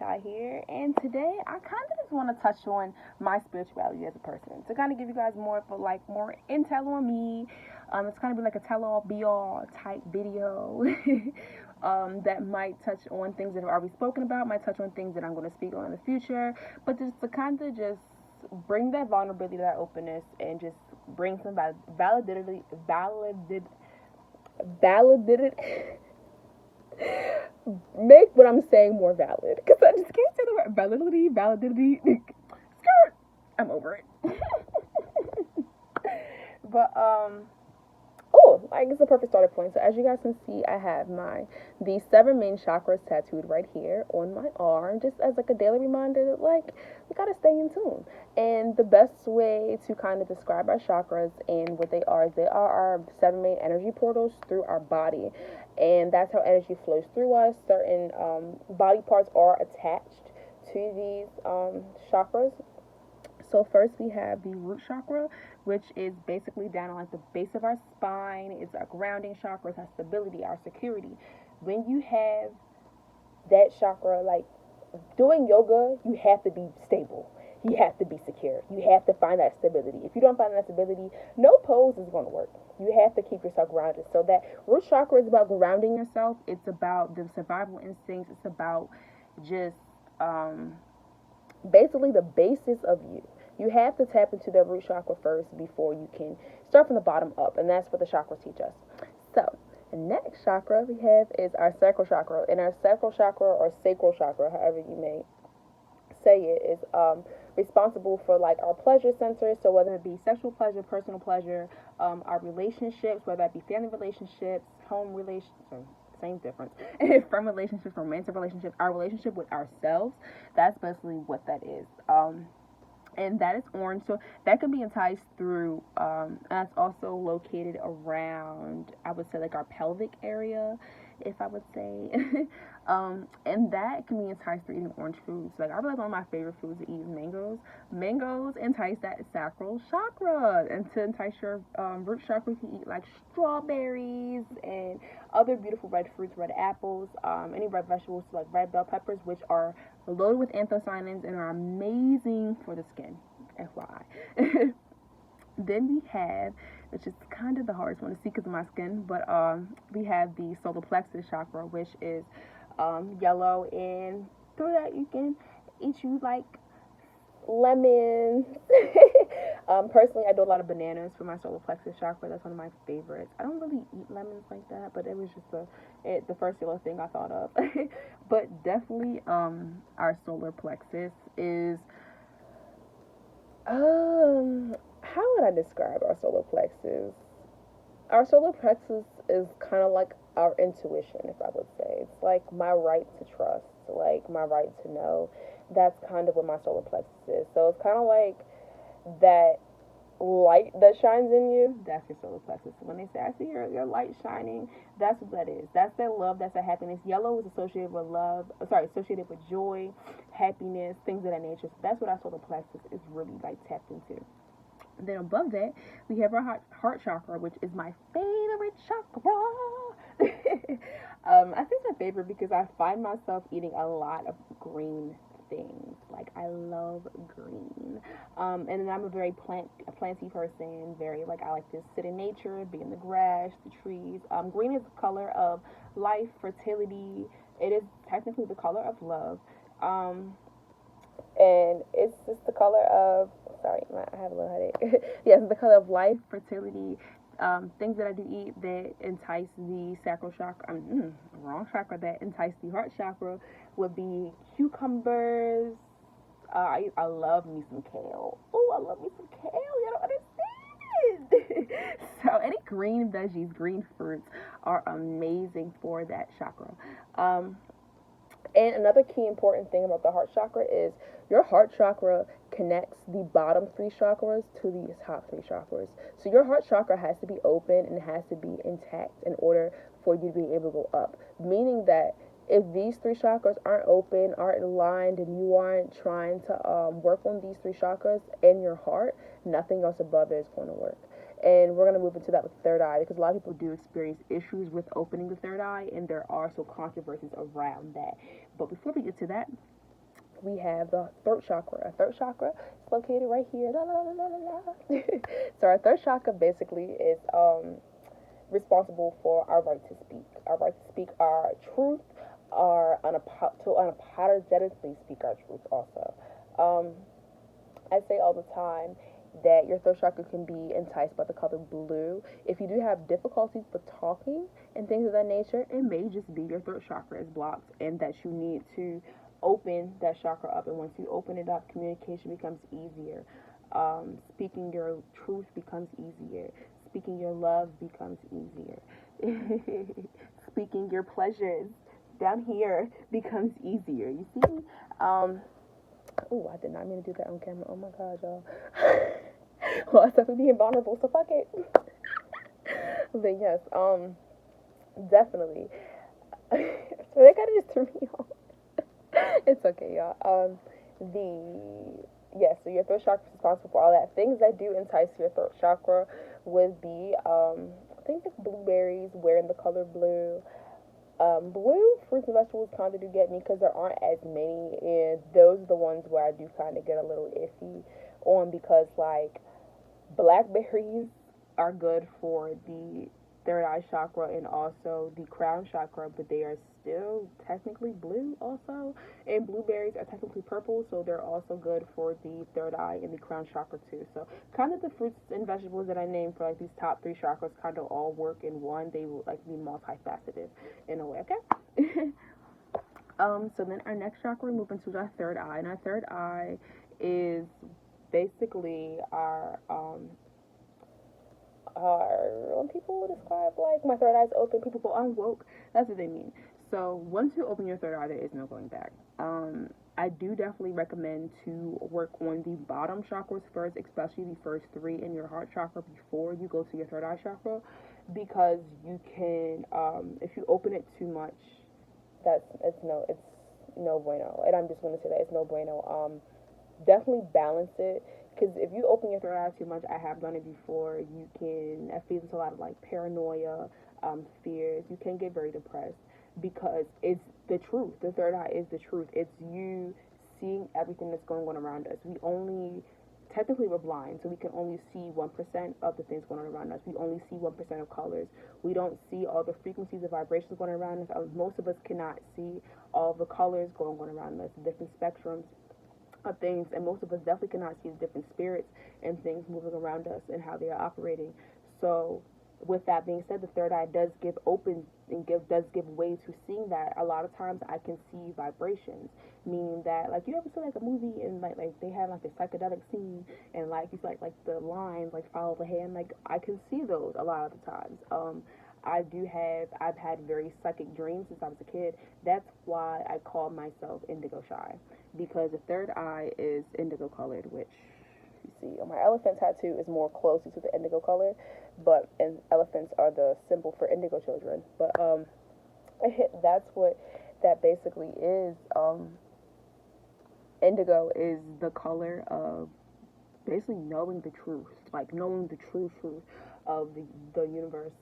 IndigoShy here, and today I kind of just want to touch on my spirituality as a person to kind of give you guys more of more intel on me. It's kind of be like a tell-all, be-all type video that might touch on things that I've already spoken about, might touch on things that I'm going to speak on in the future, but just to kind of just bring that vulnerability, that openness, and just bring some validated make what I'm saying more valid, because I just can't say the word validity. Skirt. I'm over it. But it's a perfect starting point. So as you guys can see, I have the 7 main chakras tattooed right here on my arm, just as like a daily reminder that we gotta stay in tune. And the best way to kind of describe our chakras and what they are our 7 main energy portals through our body, and that's how energy flows through us. Certain body parts are attached to these chakras. So first we have the root chakra, which is basically down on the base of our spine. It's our grounding chakra, it's our stability, our security. When you have that chakra, doing yoga, you have to be stable. You have to be secure. You have to find that stability. If you don't find that stability, no pose is going to work. You have to keep yourself grounded. So that root chakra is about grounding yourself. It's about the survival instincts. It's about just basically the basis of you. You have to tap into the root chakra first before you can start from the bottom up, and that's what the chakras teach us. So the next chakra we have is our sacral chakra, and our sacral chakra, or sacral chakra, however you may say it, is responsible for our pleasure centers. So whether it be sexual pleasure, personal pleasure, our relationships, whether that be family relationships, home relationships, same difference, from relationships, romantic relationships, our relationship with ourselves. That's basically what that is. And that is orange, so that can be enticed through, and that's also located around, I would say, our pelvic area, if I would say. And that can be enticed through eating orange foods. I realize one of my favorite foods to eat is mangoes. Mangoes entice that sacral chakra, and to entice your root chakra, you can eat strawberries and other beautiful red fruits, red apples, any red vegetables, like red bell peppers, which are loaded with anthocyanins and are amazing for the skin, FYI. Then we have, which is kind of the hardest one to see because of my skin, but we have the solar plexus chakra, which is yellow, and through that you can eat lemons. Personally, I do a lot of bananas for my solar plexus chakra. That's one of my favorites. I don't really eat lemons like that, but it was just the first yellow thing I thought of. But definitely, our solar plexus is how would I describe our solar plexus? Our solar plexus is kind of like our intuition, if I would say. It's like my right to trust, like my right to know. That's kind of what my solar plexus is. So it's kind of like that light that shines in you. That's your solar plexus. When they say, I see your light shining, that's what that is. That's that love, that's that happiness. Yellow is associated with associated with joy, happiness, things of that nature. So that's what our solar plexus is really tapped into. Then above that, we have our heart chakra, which is my favorite chakra. I think it's my favorite because I find myself eating a lot of green things. I love green. And then I'm a very planty person. Very I like to sit in nature, be in the grass, the trees. Green is the color of life, fertility. It is technically the color of love. And it's just the color of, sorry, I have a little headache. Yes, the color of life, fertility, things that I do eat that entice the sacral chakra, wrong chakra, that entice the heart chakra would be cucumbers. I love me some kale. Oh, I love me some kale. You don't understand. So any green veggies, green fruits are amazing for that chakra. And another key important thing about the heart chakra is your heart chakra connects the bottom 3 chakras to the top 3 chakras. So your heart chakra has to be open and has to be intact in order for you to be able to go up. Meaning that if these 3 chakras aren't open, aren't aligned, and you aren't trying to work on these 3 chakras in your heart, nothing else above it is going to work. And we're going to move into that with the third eye, because a lot of people do experience issues with opening the third eye, and there are some controversies around that. But before we get to that, we have the throat chakra. Our throat chakra is located right here. La, la, la, la, la, la. So our throat chakra basically is responsible for our right to speak. Our right to speak our truth, to unapologetically speak our truth also. I say all the time that your throat chakra can be enticed by the color blue. If you do have difficulties with talking and things of that nature, it may just be your throat chakra is blocked and that you need to open that chakra up. And once you open it up, communication becomes easier. Speaking your truth becomes easier. Speaking your love becomes easier. Speaking your pleasures down here becomes easier. You see? Oh, I did not mean to do that on camera. Oh my god, y'all. Well, I started being vulnerable, so fuck it. But yes, definitely. So they kind of just threw me off. It's okay, y'all. So your throat chakra is responsible for all that. Things that do entice your throat chakra would be things like blueberries, wearing the color blue. Blue fruits and vegetables kind of do get me because there aren't as many, and those are the ones where I do kind of get a little iffy on, because like blackberries are good for the third eye chakra and also the crown chakra, but they are still technically blue also, and blueberries are technically purple, so they're also good for the third eye and the crown chakra too. So kind of the fruits and vegetables that I named for like these top three chakras kind of all work in one. They will like be multifaceted in a way, okay? So then our next chakra, we move into our third eye, and our third eye is basically our when people describe like my third eye's open, people go, I'm woke. That's what they mean. So once you open your third eye, there is no going back. I do definitely recommend to work on the bottom chakras first, especially the first three in your heart chakra before you go to your third eye chakra, because you can, if you open it too much, it's no bueno. And I'm just going to say that it's no bueno. Definitely balance it. Because if you open your third eye too much, I have done it before, that feeds into a lot of like paranoia, fears. You can get very depressed because it's the truth. The third eye is the truth. It's you seeing everything that's going on around us. Technically we're blind, so we can only see 1% of the things going on around us. We only see 1% of colors. We don't see all the frequencies of vibrations going around us. Most of us cannot see all the colors going on around us, the different spectrums of things, and most of us definitely cannot see the different spirits and things moving around us and how they are operating. So with that being said, the third eye does give way to seeing that. A lot of times I can see vibrations, meaning that like you ever see like a movie and like they have like a psychedelic scene and like you feel like the lines like follow the hand, like I can see those a lot of the times. I've had very psychic dreams since I was a kid. That's why I call myself IndigoShy, because the third eye is indigo colored, which you see on my elephant tattoo is more closer to the indigo color, and elephants are the symbol for indigo children. But that's what that basically is. Indigo is the color of basically knowing the truth, like knowing the true truth of the universe.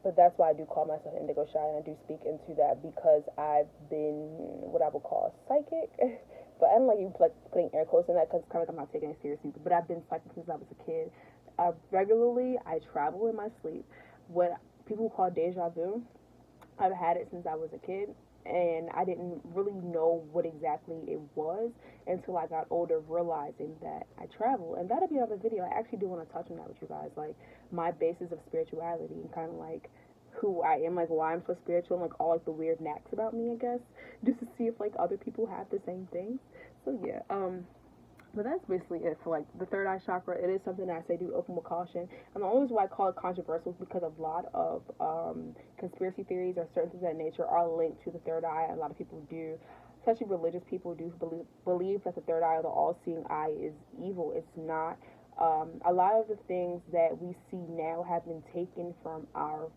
But that's why I do call myself IndigoShy, and I do speak into that because I've been what I would call psychic. But I don't like you like putting air quotes in that because it's kind of like I'm not taking it seriously. But I've been psychic since I was a kid. Regularly, I travel in my sleep. What people call deja vu, I've had it since I was a kid, and I didn't really know what exactly it was until I got older, realizing that I travel. And that'll be another video. I actually do want to touch on that with you guys, like my basis of spirituality and kind of like who I am, like why I'm so spiritual, and like all like the weird knacks about me, I guess, just to see if like other people have the same things. So yeah, but that's basically it for like the third eye chakra. It is something that I say do open with caution. And the only reason why I call it controversial is because a lot of conspiracy theories or certain things of that nature are linked to the third eye. A lot of people do, especially religious people, do believe that the third eye or the all-seeing eye is evil. It's not. A lot of the things that we see now have been taken from our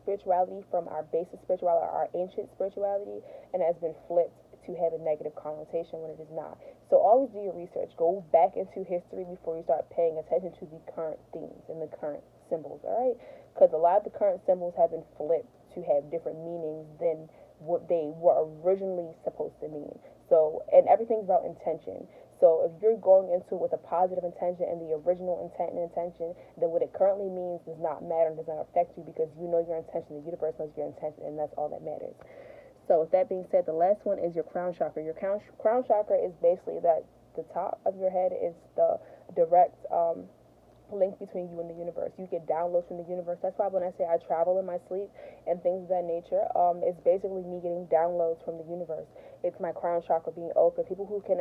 spirituality, from our basic spirituality, our ancient spirituality, and has been flipped to have a negative connotation when it is not. So always do your research. Go back into history before you start paying attention to the current themes and the current symbols, all right? Because a lot of the current symbols have been flipped to have different meanings than what they were originally supposed to mean. So, and everything's about intention. So if you're going into it with a positive intention and the original intent and intention, then what it currently means does not matter and does not affect you, because you know your intention, the universe knows your intention, and that's all that matters. So with that being said, the last one is your crown chakra. Your crown chakra is basically that the top of your head is the direct link between you and the universe. You get downloads from the universe. That's why when I say I travel in my sleep and things of that nature, it's basically me getting downloads from the universe. It's my crown chakra being open. People who can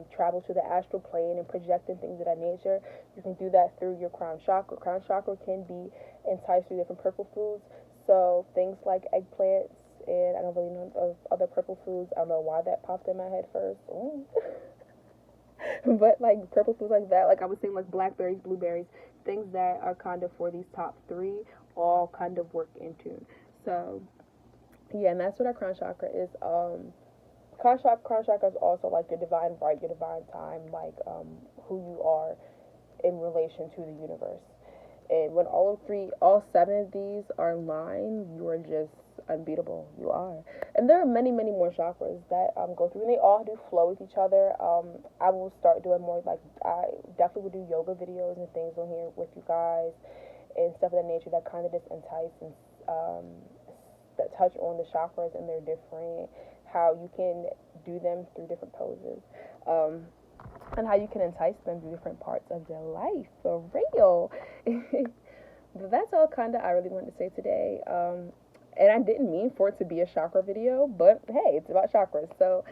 travel to the astral plane and project and things of that nature, you can do that through your crown chakra. Crown chakra can be enticed through different purple foods. So things like eggplants, and I don't really know of other purple foods. I don't know why that popped in my head first. But like purple foods like that, like I was saying, like blackberries, blueberries, things that are kind of for these top three, all kind of work in tune. So yeah, and that's what our crown chakra is. Crown chakra is also like your divine right, your divine time, like who you are in relation to the universe. And when all seven of these are in line, you are just unbeatable. You are. And there are many, many more chakras that go through, and they all do flow with each other. I will start doing more, like, I definitely will do yoga videos and things on here with you guys and stuff of that nature that kind of just entice and that touch on the chakras and their different, how you can do them through different poses. And how you can entice them through different parts of your life, for real. But that's all kind of I really wanted to say today. And I didn't mean for it to be a chakra video, but hey, it's about chakras. So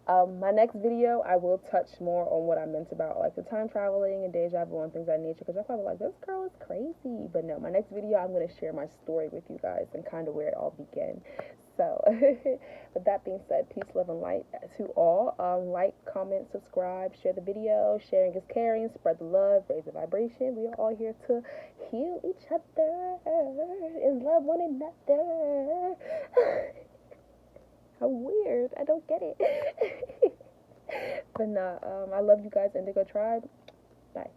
my next video, I will touch more on what I meant about like the time traveling and deja vu and things of that nature, because y'all probably like, this girl is crazy. But no, my next video, I'm going to share my story with you guys and kind of where it all began. So with that being said, peace, love, and light to all. Like, comment, subscribe, share the video. Sharing is caring. Spread the love, raise the vibration. We are all here to heal each other and love one another. How weird. I don't get it. But nah, I love you guys, Indigo Tribe. Bye.